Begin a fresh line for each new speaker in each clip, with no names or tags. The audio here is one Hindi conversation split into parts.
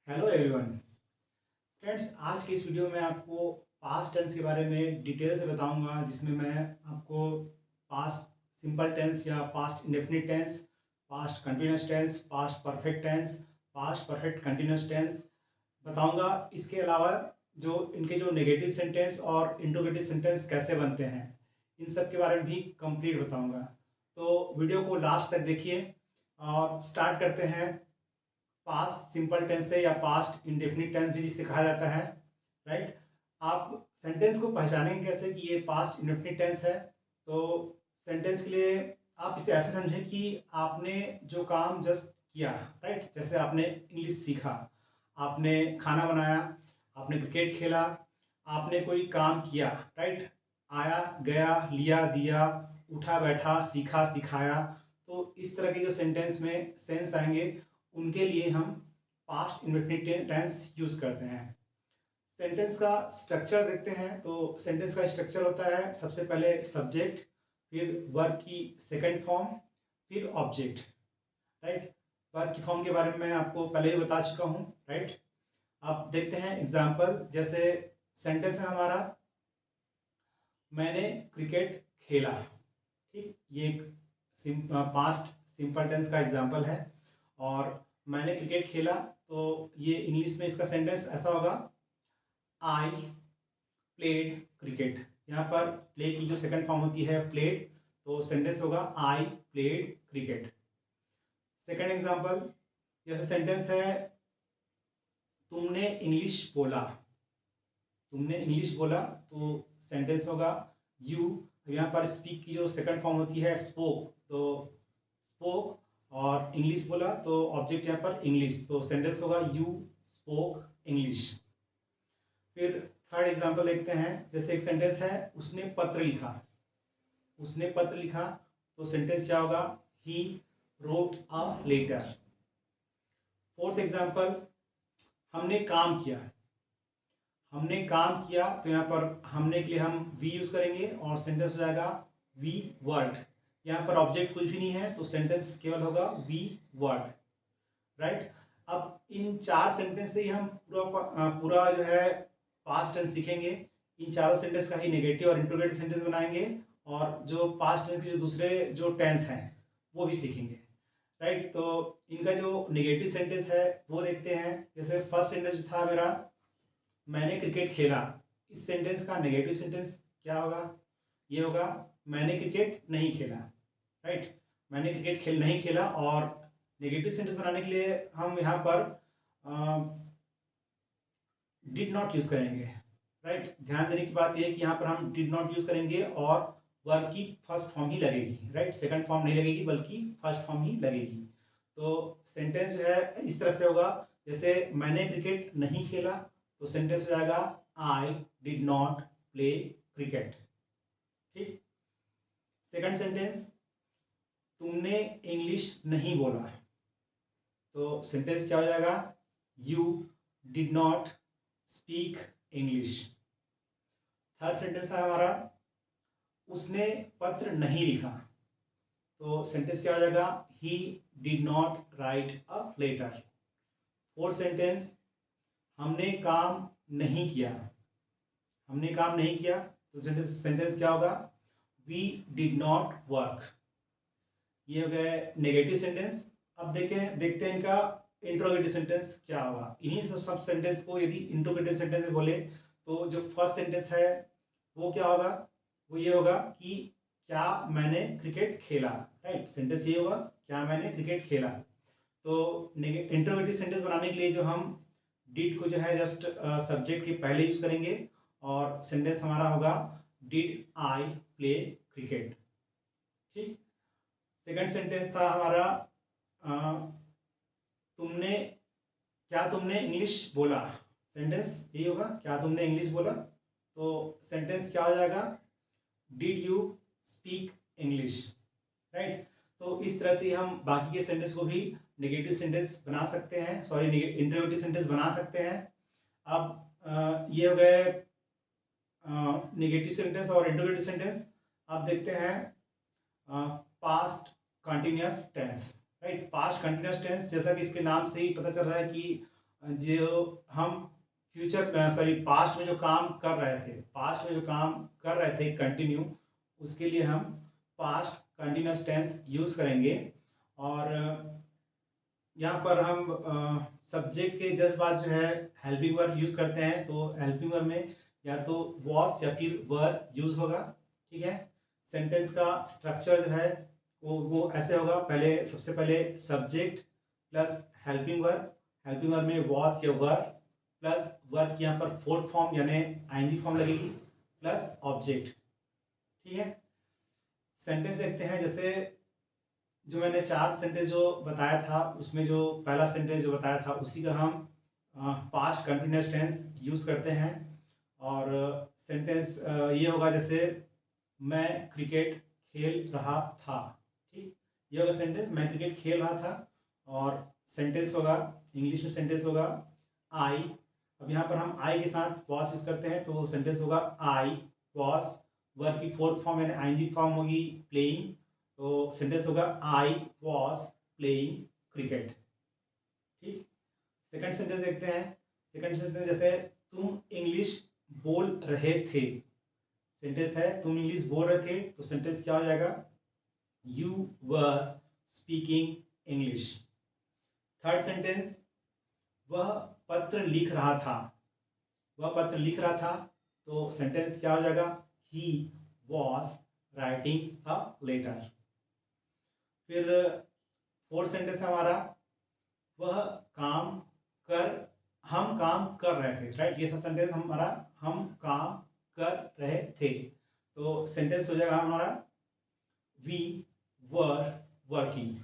Hello everyone. फ्रेंड्स, आज की इस वीडियो में आपको पास्ट टेंस के बारे में डिटेल से बताऊंगा, जिसमें मैं आपको पास्ट सिंपल टेंस या past indefinite tense, past continuous tense, past perfect tense, past perfect continuous tense बताऊंगा। इसके अलावा जो इनके जो नेगेटिव सेंटेंस और इंट्रोगेटिव सेंटेंस कैसे बनते हैं, इन सब के बारे में भी कंप्लीट बताऊंगा। तो वीडियो को लास्ट तक देखिए और स्टार्ट करते हैं पास्ट सिंपल टेंस से, या पास्ट इंडेफिनिट टेंस भी जिसे कहा जाता है। राइट। आप सेंटेंस को पहचानेंगे कैसे कि ये पास्ट इंडेफिनिट टेंस है? तो सेंटेंस के लिए आप इसे ऐसे समझें कि आपने जो काम जस्ट किया, राइट, जैसे आपने इंग्लिश सीखा, आपने खाना बनाया, आपने क्रिकेट खेला, आपने कोई काम किया, राइट, आया गया, लिया दिया, उठा बैठा, सीखा सिखाया। तो इस तरह के जो सेंटेंस में सेंस आएंगे, उनके लिए हम पास्ट इंडेफिनिट टेंस यूज करते हैं। सेंटेंस का स्ट्रक्चर देखते हैं। तो सेंटेंस का स्ट्रक्चर होता है सबसे पहले सब्जेक्ट, फिर वर्ब की सेकंड फॉर्म, फिर ऑब्जेक्ट। राइट। वर्ब की फॉर्म के बारे में मैं आपको पहले ही बता चुका हूँ। राइट। अब देखते हैं एग्जाम्पल। जैसे सेंटेंस है हमारा, मैंने क्रिकेट खेला। ठीक, ये एक पास्ट सिंपल टेंस का एग्जाम्पल है। और मैंने क्रिकेट खेला, तो ये इंग्लिश में इसका सेंटेंस ऐसा होगा, आई प्लेड क्रिकेट। यहाँ पर प्ले की जो सेकंड फॉर्म होती है प्लेड, तो सेंटेंस होगा I played cricket. Second example, जैसे सेंटेंस है, तुमने इंग्लिश बोला। तुमने इंग्लिश बोला, तो सेंटेंस होगा यू। यहाँ पर स्पीक की जो सेकंड फॉर्म होती है स्पोक, तो स्पोक, और इंग्लिश बोला तो ऑब्जेक्ट यहाँ पर इंग्लिश, तो सेंटेंस होगा यू स्पोक इंग्लिश। फिर थर्ड एग्जांपल देखते हैं। जैसे एक सेंटेंस है, उसने पत्र लिखा। उसने पत्र लिखा, तो सेंटेंस क्या होगा, he wrote a letter. Fourth example, हमने काम किया। हमने काम किया, तो यहाँ पर हमने के लिए हम वी यूज करेंगे और सेंटेंस हो जाएगा वी वर्ड। यहाँ पर ऑब्जेक्ट कुछ भी नहीं है, तो सेंटेंस केवल होगा वी वर्ड। राइट। अब इन चार सेंटेंस से ही हम पूरा जो है पास्ट टेंस सीखेंगे। इन चारों सेंटेंस का ही नेगेटिव और इंट्रोगेटिव सेंटेंस बनाएंगे, और जो पास्ट टेंस के जो दूसरे जो टेंस हैं वो भी सीखेंगे। राइट। तो इनका जो नेगेटिव सेंटेंस है वो देखते हैं। जैसे फर्स्ट सेंटेंस था मेरा, मैंने क्रिकेट खेला। इस सेंटेंस का नेगेटिव सेंटेंस क्या होगा? ये होगा, मैंने क्रिकेट नहीं खेला। राइट। मैंने क्रिकेट नहीं खेला। और नेगेटिव सेंटेंस बनाने के लिए हम यहाँ पर डिड नॉट यूज करेंगे। राइट। ध्यान देने की बात यह है कि यहाँ पर हम डिड नॉट यूज करेंगे और वर्ब की फर्स्ट फॉर्म ही लगेगी। राइट। सेकंड फॉर्म नहीं लगेगी, बल्कि फर्स्ट फॉर्म ही लगेगी। तो सेंटेंस जो है इस तरह से होगा, जैसे मैंने क्रिकेट नहीं खेला, तो सेंटेंस हो जाएगा I did not play cricket. ठीक। सेकंड सेंटेंस, तुमने इंग्लिश नहीं बोला, तो सेंटेंस क्या हो जाएगा, you did not speak English. Third sentence है हमारा, उसने पत्र नहीं लिखा, तो सेंटेंस क्या हो जाएगा, he did not write a letter. Fourth sentence, हमने काम नहीं किया। हमने काम नहीं किया, तो सेंटेंस क्या होगा, वी डिड नॉट वर्क। ये हो गए नेगेटिव सेंटेंस। अब देखते हैं इनका इंट्रोगेटिव सेंटेंस क्या होगा। इन्हीं सब सेंटेंस को यदि इंट्रोगेटिव सेंटेंस में बोले, तो जो फर्स्ट सेंटेंस है वो क्या होगा, वो ये होगा कि क्या मैंने क्रिकेट खेला। राइट। सेंटेंस ये होगा, क्या मैंने क्रिकेट खेला। तो इंट्रोगेटिव सेंटेंस बनाने के लिए जो हम डिड को जो है जस्ट सब्जेक्ट के पहले यूज करेंगे, और सेंटेंस हमारा होगा डिड आई प्ले क्रिकेट। ठीक। सेकंड सेंटेंस था हमारा, तुमने क्या तुमने इंग्लिश बोला। सेंटेंस यही होगा, क्या तुमने इंग्लिश बोला। तो सेंटेंस क्या हो जाएगा, did you speak English. Right. तो इस तरह से हम बाकी के सेंटेंस को भी नेगेटिव सेंटेंस बना सकते हैं, सॉरी इंट्रोगेटिव सेंटेंस बना सकते हैं। अब ये हो गए नेगेटिव सेंटेंस और इंट्रोगेटिव सेंटेंस। अब देखते हैं past continuous tense. Right. Past continuous tense, जैसा कि इसके नाम से ही पता चल रहा है कि जो हम पास्ट में जो काम कर रहे थे, कंटिन्यू, उसके लिए हम पास्ट कंटिन्यूअस टेंस यूज करेंगे। और यहाँ पर हम सब्जेक्ट के जस्ट बाद जो है हेल्पिंग वर्ब यूज करते हैं, तो हेल्पिंग वर्ब में या तो वॉस या फिर वर यूज होगा। ठीक है, सेंटेंस का स्ट्रक्चर जो है वो ऐसे होगा, सबसे पहले सब्जेक्ट प्लस हेल्पिंग वर्ब में वॉस या वर प्लस वर्ब की यहाँ पर फोर्थ फॉर्म यानी आईएनजी फॉर्म लगेगी प्लस ऑब्जेक्ट। ठीक है, सेंटेंस देखते हैं। जैसे जो मैंने 4 सेंटेंस जो बताया था, उसमें जो पहला सेंटेंस जो बताया था उसी का हम पास्ट कंटिन्यूअस टेंस यूज करते हैं। और सेंटेंस ये होगा, जैसे मैं क्रिकेट खेल रहा था। ठीक, ये होगा सेंटेंस, मैं क्रिकेट खेल रहा था। और सेंटेंस होगा, इंग्लिश में सेंटेंस होगा आई। अब यहाँ पर हम आई के साथ वॉस यूज करते हैं, तो सेंटेंस होगा आई वॉस। वर्ब की फोर्थ फॉर्म यानी आईएनजी फॉर्म होगी प्लेइंग, तो सेंटेंस होगा आई वॉज प्लेइंग क्रिकेट। ठीक, सेकंड सेंटेंस देखते हैं। सेकंड सेंटेंस जैसे तुम इंग्लिश बोल रहे थे। सेंटेंस है तुम इंग्लिश बोल रहे थे, तो सेंटेंस क्या हो जाएगा, you were speaking English. Third sentence, वह पत्र लिख रहा था। तो सेंटेंस क्या हो जाएगा, he was writing a letter. फिर फोर्थ सेंटेंस है हमारा, हम काम कर रहे थे। राइट, ये सेंटेंस हमारा, हम काम कर रहे थे, तो सेंटेंस हो जाएगा हमारा वी वर वर्किंग।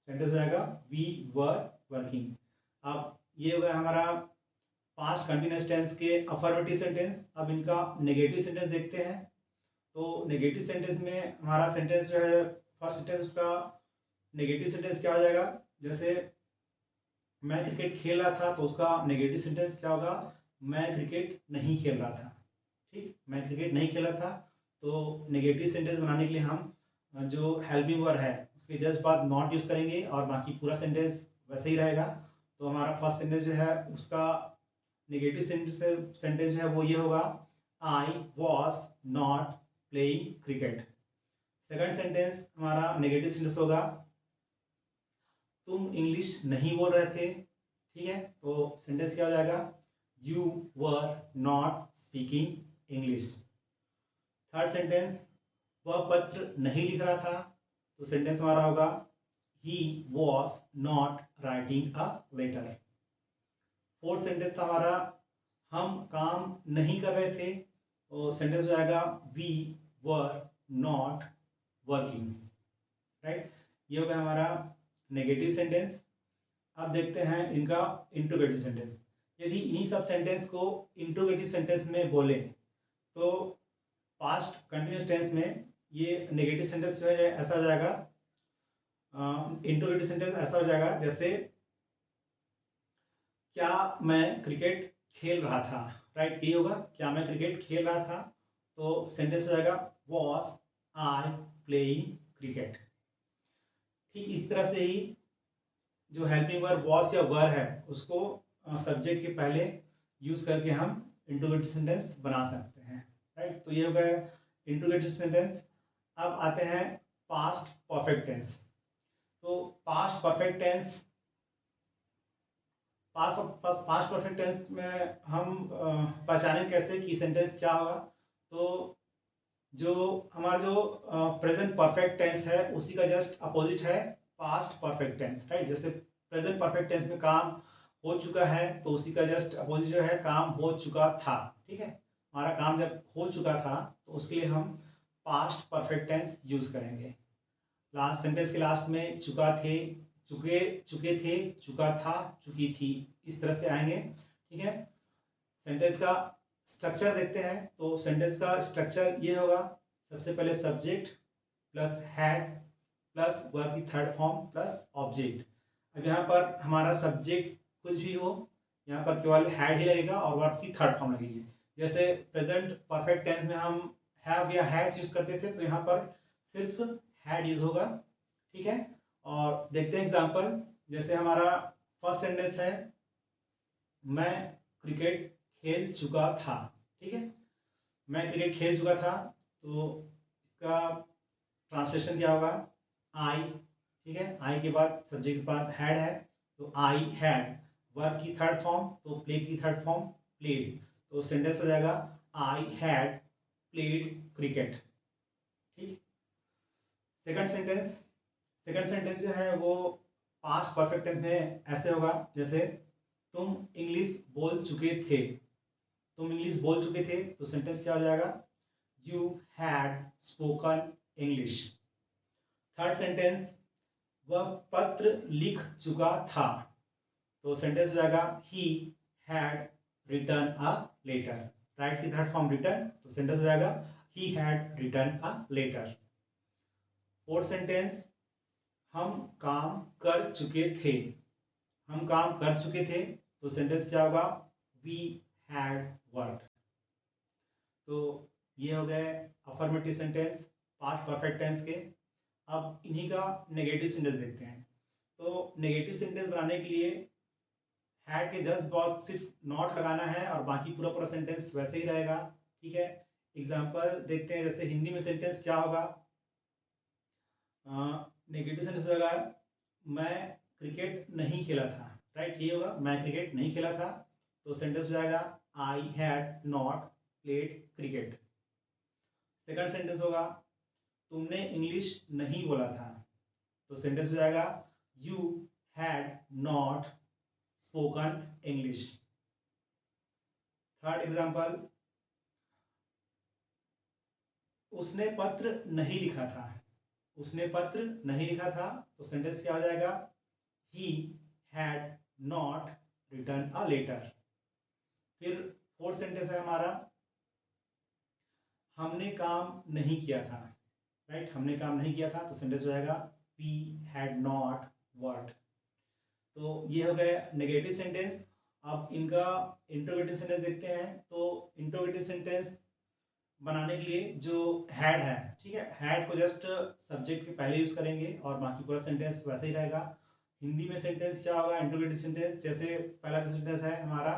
सेंटेंस हो जाएगा वी वर वर्किंग। अब ये हो गया हमारा पास्ट कंटिन्यूअस टेंस के अफर्मेटिव सेंटेंस। अब इनका नेगेटिव सेंटेंस देखते हैं। तो नेगेटिव सेंटेंस में हमारा सेंटेंस जो है, फर्स्ट सेंटेंस उसका नेगेटिव सेंटेंस क्या हो जाएगा, जैसे मैं क्रिकेट खेल रहा था, तो उसका नेगेटिव सेंटेंस क्या होगा, मैं क्रिकेट नहीं खेल रहा था। ठीक, मैं क्रिकेट नहीं खेला था, तो नेगेटिव सेंटेंस बनाने के लिए हम जो हेल्पिंग वर्ब है उसके जस्ट बाद नॉट यूज करेंगे और बाकी पूरा सेंटेंस वैसे ही रहेगा। तो हमारा फर्स्ट सेंटेंस जो है उसका नेगेटिव सेंटेंस जो है वो ये होगा, I was not playing cricket. Second sentence हमारा नेगेटिव सेंटेंस होगा, तुम इंग्लिश नहीं बोल रहे थे। ठीक है, तो सेंटेंस क्या हो जाएगा, you were not speaking English. Third sentence, वह पत्र नहीं लिख रहा था, तो सेंटेंस हमारा होगा he was not writing a letter. Fourth sentence था हमारा, हम काम नहीं कर रहे थे, तो सेंटेंस हो जाएगा we were not working. Right, ये हो गया हमारा नेगेटिव सेंटेंस। अब देखते हैं इनका इंट्रोगेटिव सेंटेंस। यदि इन्हीं सब सेंटेंस को इंट्रोगेटिव सेंटेंस में बोले, तो पास्ट कंटिन्यूअस टेंस में ये नेगेटिव सेंटेंस जो है ऐसा हो जाएगा, इंट्रोगेटिव सेंटेंस ऐसा हो जाएगा, जैसे क्या मैं क्रिकेट खेल रहा था। राइट, यही होगा, क्या मैं क्रिकेट खेल रहा था, तो सेंटेंस हो जाएगा वॉज आई प्लेइंग क्रिकेट। ठीक इस तरह से ही जो हेल्पिंग वर्ब वॉज या वर है उसको सब्जेक्ट के पहले यूज करके हम इंट्रोगेटिव सेंटेंस बना सकते हैं। राइट, तो ये हो गया इंट्रोगेटिव सेंटेंस। अब आते हैं पास्ट परफेक्ट टेंस। तो पास्ट परफेक्ट टेंस में हम पहचानें कैसे कि सेंटेंस क्या होगा। तो जो हमारा जो प्रेजेंट परफेक्ट टेंस है उसी का जस्ट अपोजिट है पास्ट परफेक्ट टेंस। राइट, जैसे प्रेजेंट परफेक्ट टेंस में काम हो चुका है, तो उसी का जस्ट अपोजिट जो है काम हो चुका था। ठीक है, हमारा काम जब हो चुका था तो उसके लिए हम पास्ट परफेक्ट टेंस यूज करेंगे। लास्ट सेंटेंस के लास्ट में चुका थे, चुके थे, चुका था, चुकी थी, इस तरह से आएंगे। ठीक है, सेंटेंस का स्ट्रक्चर देखते हैं। तो सेंटेंस का स्ट्रक्चर ये होगा, सबसे पहले subject plus had plus verb की थर्ड फॉर्म प्लस ऑब्जेक्ट। अब यहाँ पर हमारा सब्जेक्ट कुछ भी हो, यहाँ पर केवल हैड ही लगेगा और वर्ब की थर्ड फॉर्म लगेगी। जैसे प्रेजेंट परफेक्ट टेंस में हम हैव या हैज यूज करते थे, तो यहाँ पर सिर्फ हैड यूज होगा। ठीक है, और देखते हैं एग्जाम्पल। जैसे हमारा फर्स्ट सेंटेंस है, मैं क्रिकेट खेल चुका था। ठीक है, मैं क्रिकेट खेल चुका था, तो इसका ट्रांसलेशन क्या होगा? आई। ठीक है, आई के बाद सब्जेक्ट के बाद हैड है, तो आई हैड। वर्ब की थर्ड फॉर्म, तो प्ले की थर्ड फॉर्म प्लेड, तो सेंटेंस हो जाएगा आई हैड प्लेड क्रिकेट। ठीक। सेकंड सेंटेंस, सेकंड सेंटेंस जो है वो पास्ट परफेक्ट टेंस में ऐसे होगा, जैसे तुम इंग्लिश बोल चुके थे। तुम इंग्लिश बोल चुके थे, तो सेंटेंस क्या हो जाएगा? You had spoken English. Third sentence, वह पत्र लिख चुका था, तो सेंटेंस हो जाएगा he had written a letter. Right की थर्ड फॉर्म रिटन, तो सेंटेंस हो जाएगा he had written a letter. Fourth sentence, हम काम कर चुके थे। हम काम कर चुके थे, तो सेंटेंस क्या होगा? We had worked. तो ये हो गए affirmative sentence past perfect tense के। अब इन्हीं का नेगेटिव सेंटेंस देखते हैं। तो नेगेटिव सेंटेंस बनाने के लिए हैड के जस्ट बाद सिर्फ नॉट लगाना है और बाकी पूरा पूरा सेंटेंस वैसे ही रहेगा। ठीक है, एग्जांपल देखते हैं। जैसे हिंदी में सेंटेंस क्या होगा? नेगेटिव सेंटेंस होगा मैं क्रिकेट नहीं खेला था। राइट, ये होगा मैं क्रिकेट नहीं खेला था, तो सेंटेंस हो जाएगा I had not played cricket. Second sentence होगा तुमने इंग्लिश नहीं बोला था, तो सेंटेंस हो जाएगा you had not spoken English. Third example, उसने पत्र नहीं लिखा था। उसने पत्र नहीं लिखा था, तो सेंटेंस क्या हो जाएगा? He had not written a letter. फिर फोर्थ सेंटेंस है हमारा हमने काम नहीं किया था। राइट, हमने काम नहीं किया था, तो सेंटेंस हो जाएगा वी हैड नॉट वर्कड। तो ये हो गए नेगेटिव सेंटेंस। अब इनका इंट्रोगेटिव सेंटेंस देखते हैं। तो इंट्रोगेटिव सेंटेंस बनाने के लिए जो हैड है, ठीक है, हैड को जस्ट सब्जेक्ट के पहले यूज करेंगे और बाकी पूरा सेंटेंस वैसे ही रहेगा। हिंदी में सेंटेंस क्या होगा? Interrogative sentence. जैसे पहला जो सेंटेंस है हमारा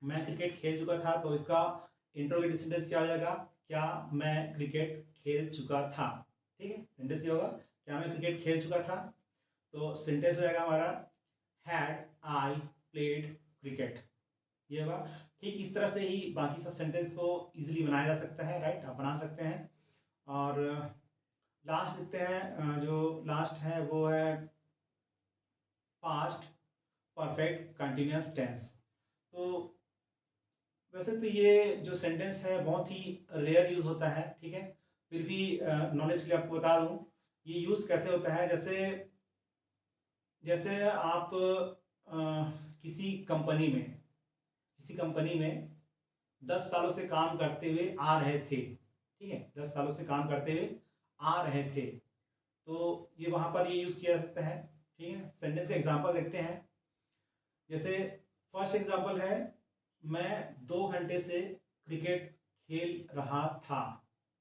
मैं क्रिकेट खेल चुका था, तो इसका इंट्रोगेटिव सेंटेंस क्या हो जाएगा? क्या मैं क्रिकेट खेल चुका था। ठीक है, सेंटेंस ये होगा क्या मैं क्रिकेट खेल चुका था, तो सेंटेंस हो जाएगा हमारा हैड आई प्लेड क्रिकेट। ये होगा। ठीक इस तरह से ही बाकी सब सेंटेंस को इजीली बनाया जा सकता है। राइट, आप बना सकते हैं। और लास्ट देखते हैं, जो लास्ट है वो है पास्ट परफेक्ट कंटिन्यूअस टेंस। तो वैसे तो ये जो सेंटेंस है बहुत ही रेयर यूज होता है। ठीक है, फिर भी नॉलेज के लिए आपको बता दूं ये यूज कैसे होता है। जैसे जैसे आप किसी कंपनी में, किसी कंपनी में 10 सालों से काम करते हुए आ रहे थे। ठीक है, 10 सालों से काम करते हुए आ रहे थे, तो ये वहां पर ये यूज किया जा सकता है। ठीक है, सेंटेंस का एग्जांपल देखते हैं। जैसे फर्स्ट एग्जांपल है मैं 2 घंटे से क्रिकेट खेल रहा था।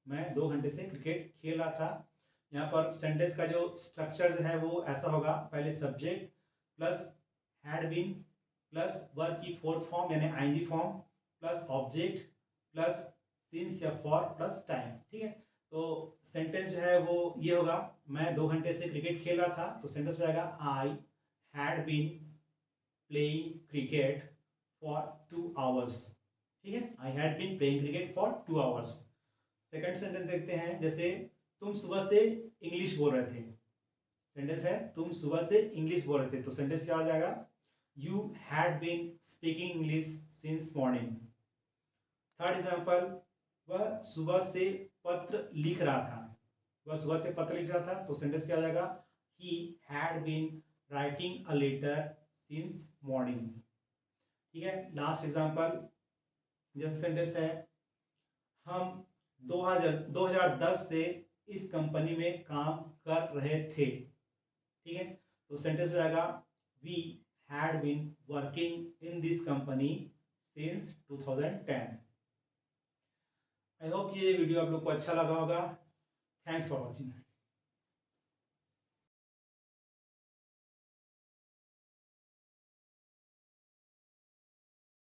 मैं 2 घंटे से क्रिकेट खेल रहा था। यहाँ पर सेंटेंस का जो स्ट्रक्चर जो है वो ऐसा होगा, पहले subject plus had been plus verb की फोर्थ फॉर्म यानी ING form plus object plus since या फॉर प्लस टाइम। ठीक है, तो सेंटेंस जो है वो ये होगा मैं 2 घंटे से क्रिकेट खेल रहा था, तो सेंटेंस हो जाएगा I had been playing cricket for 2 hours. ठीक है, I had been playing cricket for 2 hours. Second sentence देखते हैं। जैसे तुम सुबह से इंग्लिश बोल रहे थे। सेंटेंस है तुम सुबह से इंग्लिश बोल रहे थे, तो सेंटेंस क्या हो जाएगा? You had been speaking English since morning. Third example, वह सुबह से पत्र लिख रहा था। वह सुबह से पत्र लिख रहा था, तो सेंटेंस क्या हो जाएगा? He had been writing a letter since morning. ठीक है, लास्ट एग्जांपल जैसे सेंटेंस है हम 2010 से इस कंपनी में काम कर रहे थे। ठीक है, तो सेंटेंस हो जाएगा we had been working in this company since 2010। I hope ये वीडियो आप लोग को अच्छा लगा होगा। Thanks for watching.